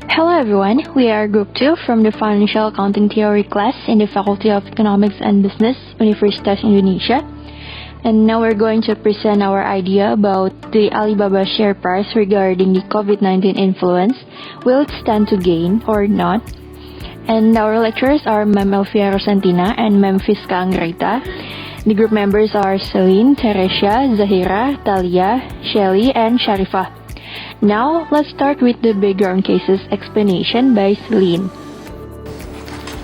Hello everyone, we are Group 2 from the Financial Accounting Theory class in the Faculty of Economics and Business, Universitas Indonesia. And now we're going to present our idea about the Alibaba share price regarding the COVID-19 influence. Will it stand to gain or not? And our lecturers are Ma'am Elvia and Ma'am Viska Anggraita. The group members are Celine, Teresia, Zahira, Talia, Shelly, and Sharifah. Now, let's start with the background cases explanation by Celine.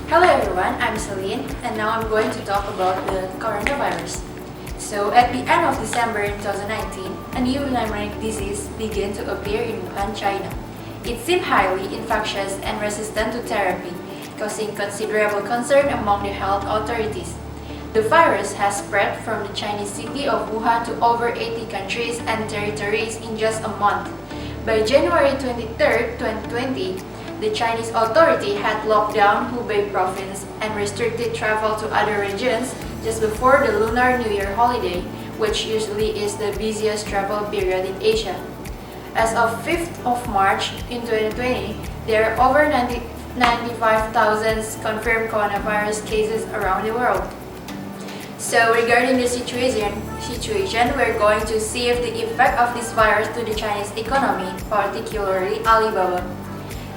Hello everyone, I'm Celine, and now I'm going to talk about the coronavirus. So, at the end of December 2019, a new pneumonic disease began to appear in Wuhan, China. It seemed highly infectious and resistant to therapy, causing considerable concern among the health authorities. The virus has spread from the Chinese city of Wuhan to over 80 countries and territories in just a month. By January 23, 2020, the Chinese authority had locked down Hubei province and restricted travel to other regions just before the Lunar New Year holiday, which usually is the busiest travel period in Asia. As of 5th of March in 2020, there are over 95,000 confirmed coronavirus cases around the world. So regarding the situation, we're going to see if the effect of this virus to the Chinese economy, particularly Alibaba.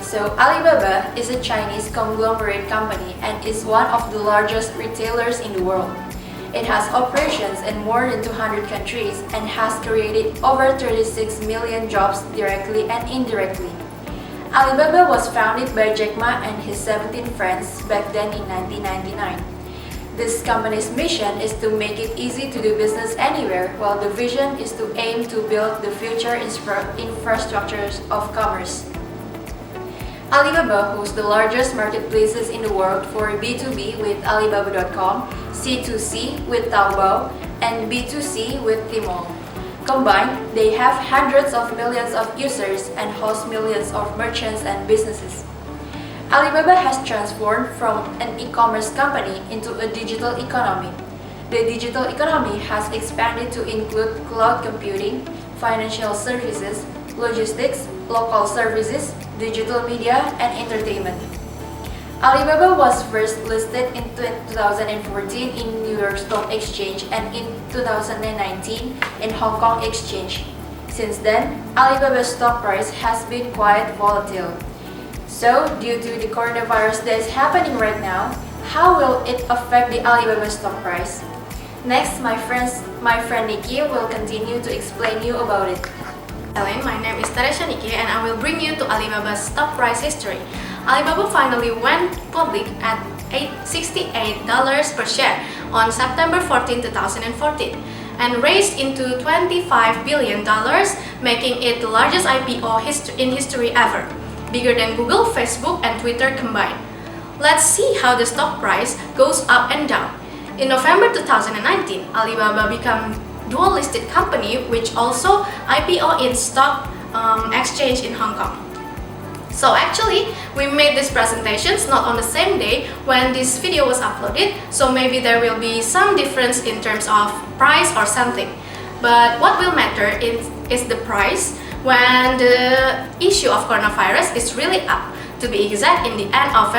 So Alibaba is a Chinese conglomerate company and is one of the largest retailers in the world. It has operations in more than 200 countries and has created over 36 million jobs directly and indirectly. Alibaba was founded by Jack Ma and his 17 friends back then in 1999. This company's mission is to make it easy to do business anywhere, while the vision is to aim to build the future infrastructures of commerce. Alibaba hosts the largest marketplaces in the world for B2B with Alibaba.com, C2C with Taobao, and B2C with Tmall. Combined, they have hundreds of millions of users and host millions of merchants and businesses. Alibaba has transformed from an e-commerce company into a digital economy. The digital economy has expanded to include cloud computing, financial services, logistics, local services, digital media, and entertainment. Alibaba was first listed in 2014 in New York Stock Exchange and in 2019 in Hong Kong Exchange. Since then, Alibaba's stock price has been quite volatile. So, due to the coronavirus that is happening right now, how will it affect the Alibaba stock price? Next, my friend Nikki will continue to explain you about it. Hello, my name is Teresia and I will bring you to Alibaba's stock price history. Alibaba finally went public at $68 per share on September 14, 2014 and raised into $25 billion, making it the largest IPO in history ever, bigger than Google, Facebook, and Twitter combined. Let's see how the stock price goes up and down. In November 2019, Alibaba became dual-listed company which also IPO in stock exchange in Hong Kong. So actually, we made these presentations not on the same day when this video was uploaded, so maybe there will be some difference in terms of price or something. But what will matter is the price when the issue of coronavirus is really up, to be exact in the end of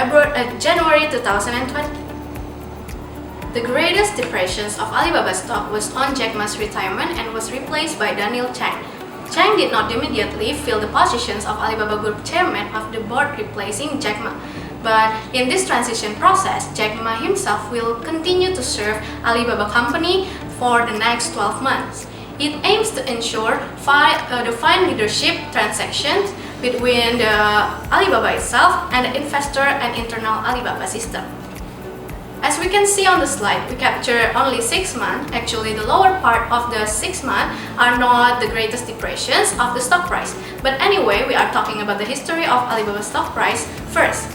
January 2020. The greatest depressions of Alibaba stock was on Jack Ma's retirement and was replaced by Daniel Chang. Chang did not immediately fill the positions of Alibaba Group Chairman of the board, replacing Jack Ma. But in this transition process, Jack Ma himself will continue to serve Alibaba Company for the next 12 months. It aims to ensure the fine leadership transactions between the Alibaba itself and the investor and internal Alibaba system. As we can see on the slide, we capture only 6 months. Actually, the lower part of the 6 months are not the greatest depressions of the stock price. But anyway, we are talking about the history of Alibaba stock price first.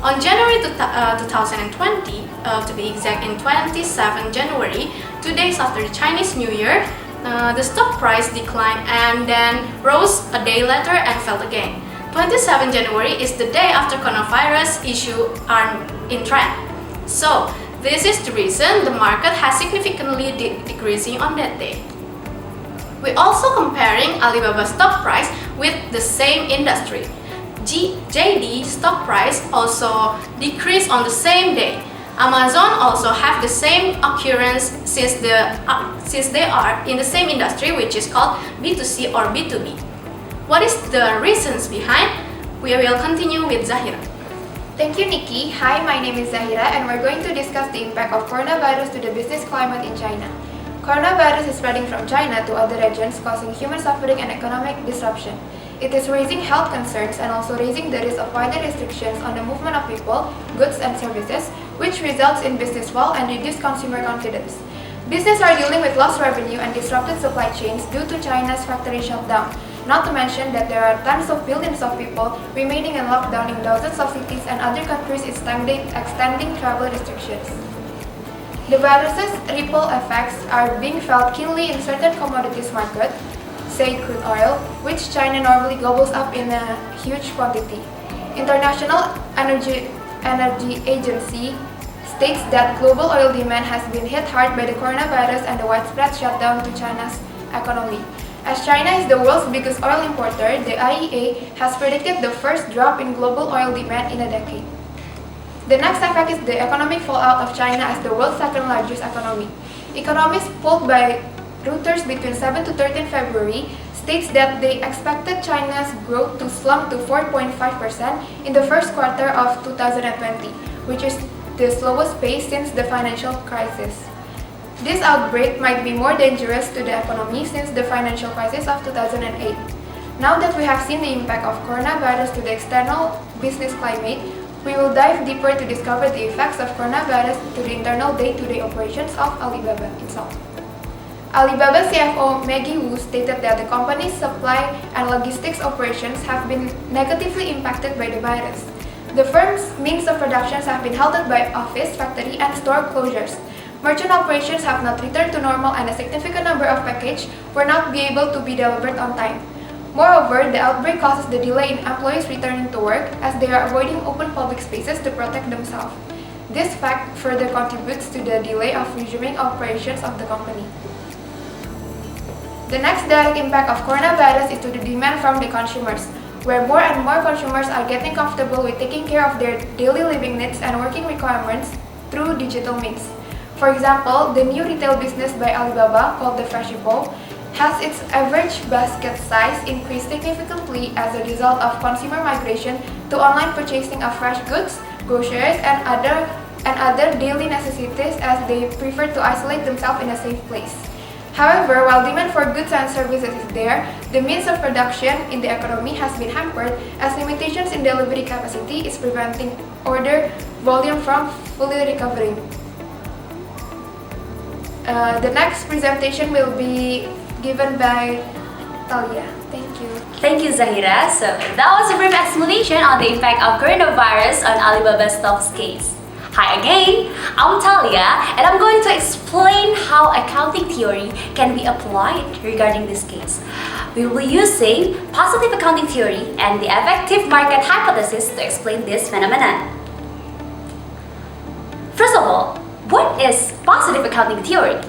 On January 2020, to be exact in 27 January, 2 days after the Chinese New Year, the stock price declined and then rose a day later and fell again. 27 January is the day after coronavirus issue are in trend. So, this is the reason the market has significantly decreasing on that day. We also comparing Alibaba's stock price with the same industry. JD stock price also decreased on the same day. Amazon also have the same occurrence since they are in the same industry, which is called B2C or B2B. What is the reasons behind? We will continue with Zahira. Thank you, Nikki. Hi, my name is Zahira and we're going to discuss the impact of coronavirus to the business climate in China. Coronavirus is spreading from China to other regions, causing human suffering and economic disruption. It is raising health concerns and also raising the risk of wider restrictions on the movement of people, goods and services, which results in business fall and reduced consumer confidence. Businesses are dealing with lost revenue and disrupted supply chains due to China's factory shutdown. Not to mention that there are tens of billions of people remaining in lockdown in dozens of cities and other countries extending travel restrictions. The virus's ripple effects are being felt keenly in certain commodities markets, say crude oil, which China normally gobbles up in a huge quantity. International Energy Agency states that global oil demand has been hit hard by the coronavirus and the widespread shutdown to China's economy. As China is the world's biggest oil importer, the IEA has predicted the first drop in global oil demand in a decade. The next effect is the economic fallout of China as the world's second largest economy. Economists polled by Reuters between 7 to 13 February states that they expected China's growth to slump to 4.5% in the first quarter of 2020, which is the slowest pace since the financial crisis. This outbreak might be more dangerous to the economy since the financial crisis of 2008. Now that we have seen the impact of coronavirus to the external business climate, we will dive deeper to discover the effects of coronavirus to the internal day-to-day operations of Alibaba itself. Alibaba CFO Maggie Wu stated that the company's supply and logistics operations have been negatively impacted by the virus. The firm's means of productions have been halted by office, factory, and store closures. Merchant operations have not returned to normal and a significant number of packages were not be able to be delivered on time. Moreover, the outbreak causes the delay in employees returning to work as they are avoiding open public spaces to protect themselves. This fact further contributes to the delay of resuming operations of the company. The next direct impact of coronavirus is to the demand from the consumers, where more and more consumers are getting comfortable with taking care of their daily living needs and working requirements through digital means. For example, the new retail business by Alibaba called the Freshippo has its average basket size increased significantly as a result of consumer migration to online purchasing of fresh goods, groceries, and other daily necessities as they prefer to isolate themselves in a safe place. However, while demand for goods and services is there, the means of production in the economy has been hampered as limitations in delivery capacity is preventing order volume from fully recovering. The next presentation will be given by Talia. Thank you. Thank you, Zahira. So that was a brief explanation on the impact of coronavirus on Alibaba's stock's case. Hi again, I'm Talia and I'm going to explain how accounting theory can be applied regarding this case. We will be using positive accounting theory and the effective market hypothesis to explain this phenomenon. First of all, what is positive accounting theory?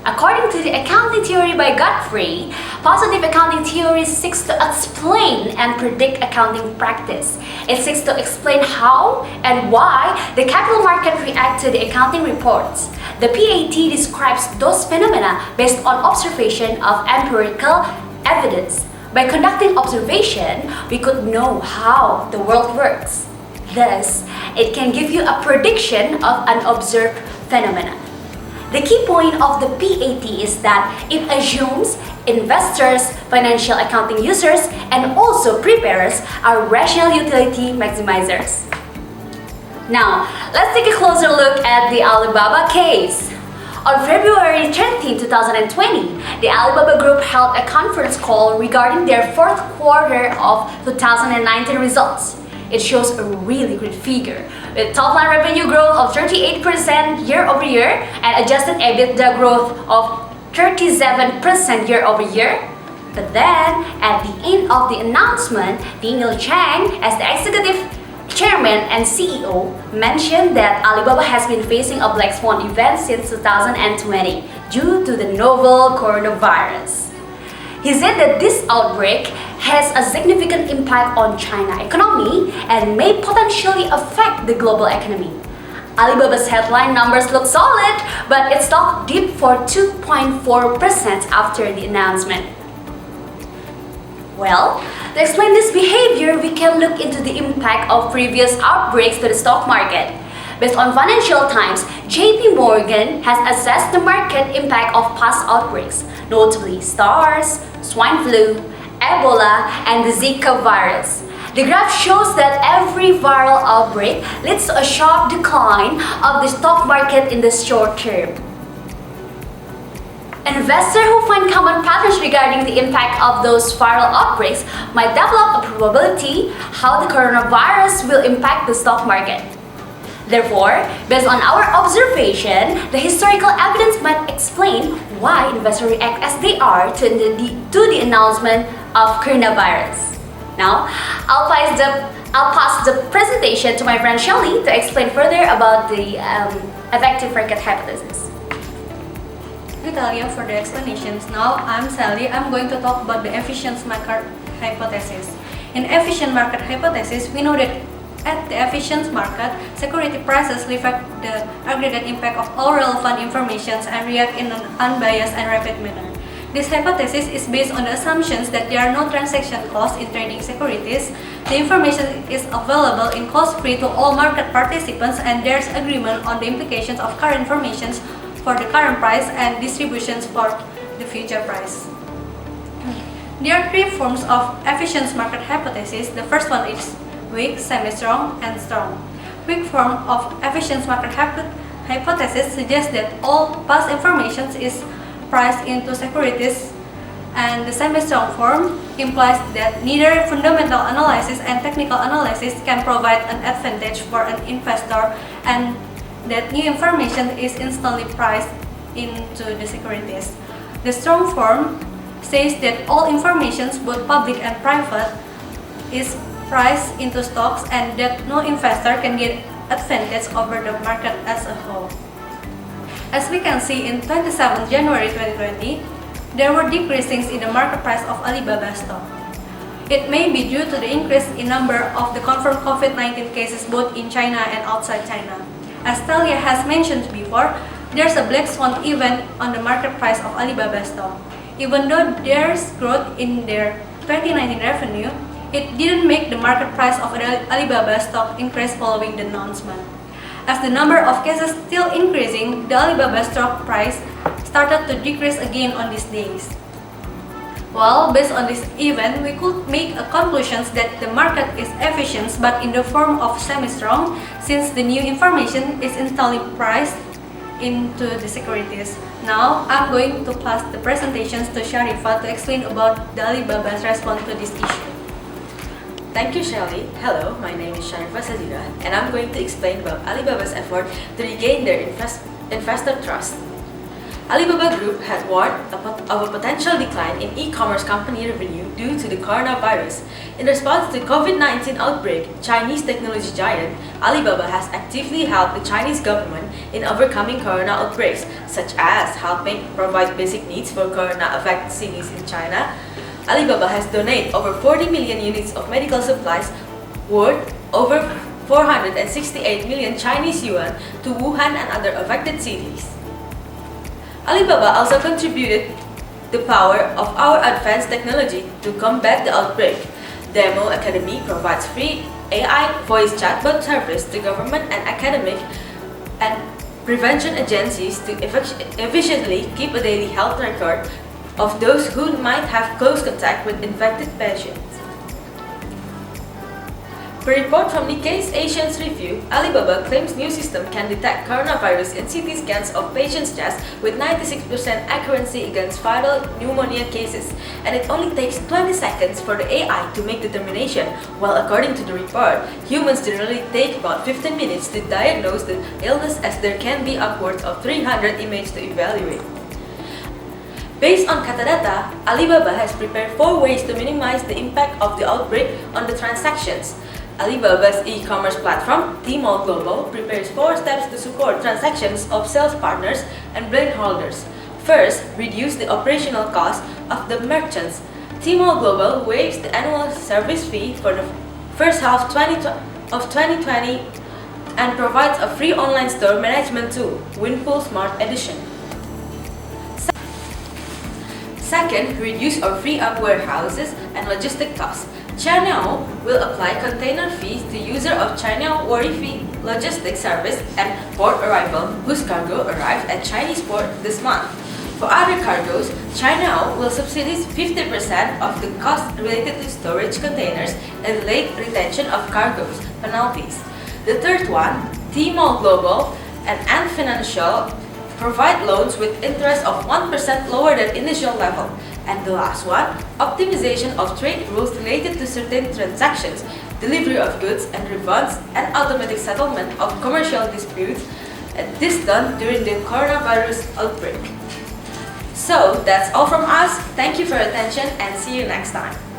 According to the accounting theory by Godfrey, positive accounting theory seeks to explain and predict accounting practice. It seeks to explain how and why the capital market react to the accounting reports. The PAT describes those phenomena based on observation of empirical evidence. By conducting observation, we could know how the world works. Thus, it can give you a prediction of an observed phenomenon. The key point of the PAT is that it assumes investors, financial accounting users, and also preparers are rational utility maximizers. Now, let's take a closer look at the Alibaba case. On February 13, 2020, the Alibaba Group held a conference call regarding their fourth quarter of 2019 results. It shows a really great figure, with top-line revenue growth of 38% year-over-year and adjusted EBITDA growth of 37% year-over-year. But then, at the end of the announcement, Daniel Chang, as the executive chairman and CEO, mentioned that Alibaba has been facing a black swan event since 2020 due to the novel coronavirus. He said that this outbreak has a significant impact on China economy and may potentially affect the global economy. Alibaba's headline numbers look solid, but its stock dipped for 2.4% after the announcement. Well, to explain this behavior, we can look into the impact of previous outbreaks to the stock market. Based on Financial Times, JP Morgan has assessed the market impact of past outbreaks, notably SARS, swine flu, Ebola, and the Zika virus. The graph shows that every viral outbreak leads to a sharp decline of the stock market in the short term. Investors who find common patterns regarding the impact of those viral outbreaks might develop a probability how the coronavirus will impact the stock market. Therefore, based on our observation, the historical evidence might explain why investors react as they are to the announcement of coronavirus. Now, I'll pass the presentation to my friend Shauki to explain further about the effective market hypothesis. Thank you, Talia, for the explanations. Now, I'm Sally. I'm going to talk about the efficient market hypothesis. In efficient market hypothesis, we know that at the efficient market, security prices reflect the aggregate impact of all relevant information and react in an unbiased and rapid manner. This hypothesis is based on the assumptions that there are no transaction costs in trading securities, the information is available in cost-free to all market participants, and there's agreement on the implications of current information for the current price and distributions for the future price. There are three forms of efficient market hypothesis. The first one is weak, semi-strong, and strong. Weak form of efficient market hypothesis suggests that all past information is priced into securities, and the semi-strong form implies that neither fundamental analysis and technical analysis can provide an advantage for an investor, and that new information is instantly priced into the securities. The strong form says that all information, both public and private, is priced into stocks and that no investor can get advantage over the market as a whole. As we can see in 27 January 2020, there were decreases in the market price of Alibaba stock. It may be due to the increase in number of the confirmed COVID-19 cases both in China and outside China. As Talia has mentioned before, there's a black swan event on the market price of Alibaba stock. Even though there's growth in their 2019 revenue, it didn't make the market price of Alibaba stock increase following the announcement. As the number of cases still increasing, the Alibaba stock price started to decrease again on these days. Well, based on this event, we could make a conclusion that the market is efficient but in the form of semi-strong, since the new information is instantly priced into the securities. Now, I'm going to pass the presentations to Sharifa to explain about the Alibaba's response to this issue. Thank you, Shelly. Hello, my name is Sharifa Sajida, and I'm going to explain about Alibaba's effort to regain their investor trust. Alibaba Group had warned of a potential decline in e-commerce company revenue due to the coronavirus. In response to the COVID-19 outbreak, Chinese technology giant Alibaba has actively helped the Chinese government in overcoming corona outbreaks, such as helping provide basic needs for corona-affected cities in China. Alibaba has donated over 40 million units of medical supplies worth over 468 million Chinese yuan to Wuhan and other affected cities. Alibaba also contributed the power of our advanced technology to combat the outbreak. Demo Academy provides free AI voice chatbot service to government and academic and prevention agencies to efficiently keep a daily health record of those who might have close contact with infected patients. Per report from Nikkei's Asians Review, Alibaba claims new system can detect coronavirus in CT scans of patients' chest with 96% accuracy against viral pneumonia cases, and it only takes 20 seconds for the AI to make determination, while according to the report, humans generally take about 15 minutes to diagnose the illness, as there can be upwards of 300 images to evaluate. Based on Katadata, Alibaba has prepared 4 ways to minimize the impact of the outbreak on the transactions. Alibaba's e-commerce platform, Tmall Global, prepares 4 steps to support transactions of sales partners and brand holders. First, reduce the operational cost of the merchants. Tmall Global waives the annual service fee for the first half of 2020 and provides a free online store management tool, Winpool Smart Edition. Second, reduce or free up warehouses and logistic costs. China will apply container fees to user of China Worry Fee logistics service at port arrival whose cargo arrived at Chinese port this month. For other cargoes, China will subsidize 50% of the cost related to storage containers and late retention of cargoes penalties. The third one, Tmall Global and Ant Financial provide loans with interest of 1% lower than initial level. And the last one, optimization of trade rules related to certain transactions, delivery of goods and refunds, and automatic settlement of commercial disputes, and this done during the coronavirus outbreak. So that's all from us. Thank you for your attention and see you next time.